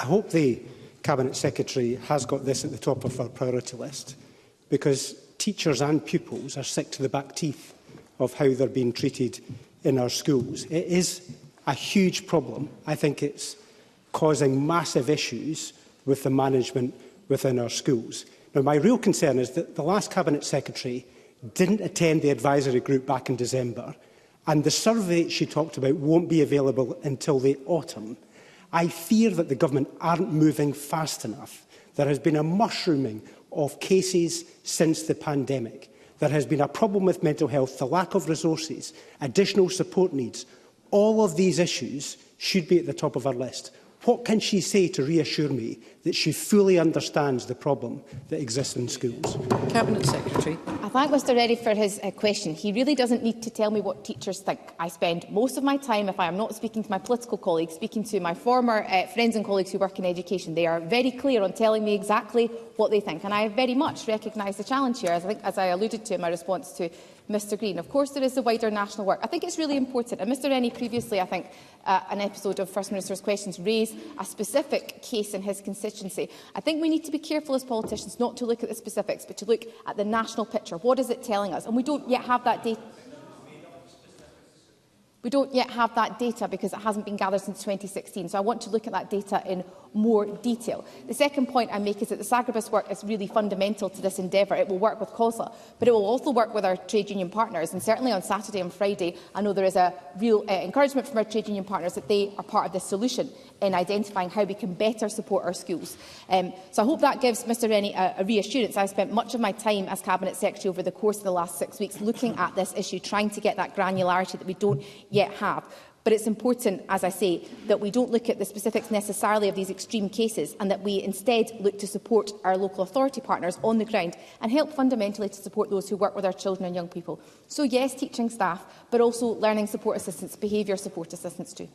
I hope the Cabinet Secretary has got this at the top of her priority list, because teachers and pupils are sick to the back teeth of how they're being treated in our schools. It is a huge problem. I think it's causing massive issues with the management within our schools. Now, my real concern is that the last Cabinet Secretary didn't attend the advisory group back in December, and the survey she talked about won't be available until the autumn. I fear that the government aren't moving fast enough. There has been a mushrooming of cases since the pandemic. There has been a problem with mental health, the lack of resources, additional support needs. All of these issues should be at the top of our list. What can she say to reassure me that she fully understands the problem that exists in schools? Cabinet Secretary. I thank Mr Reddy for his question. He really doesn't need to tell me what teachers think. I spend most of my time, if I am not speaking to my political colleagues, speaking to my former friends and colleagues who work in education. They are very clear on telling me exactly what they think, and I very much recognise the challenge here, as I alluded to in my response to Mr Green. Of course, there is the wider national work. I think it's really important, and Mr Rennie previously, I think, an episode of First Minister's Questions raised a specific case in his constituency. I think we need to be careful as politicians not to look at the specifics, but to look at the national picture. What is it telling us? And we don't yet have that data. We don't yet have that data because it hasn't been gathered since 2016, so I want to look at that data in more detail. The second point I make is that the Sagrabus work is really fundamental to this endeavour. It will work with COSLA, but it will also work with our trade union partners, and certainly on Saturday and Friday I know there is a real encouragement from our trade union partners that they are part of the solution in identifying how we can better support our schools. So I hope that gives Mr Rennie a reassurance. I've spent much of my time as Cabinet Secretary over the course of the last 6 weeks looking at this issue, trying to get that granularity that we don't yet have. But it's important, as I say, that we don't look at the specifics necessarily of these extreme cases, and that we instead look to support our local authority partners on the ground and help fundamentally to support those who work with our children and young people. So yes, teaching staff, but also learning support assistants, behaviour support assistants too.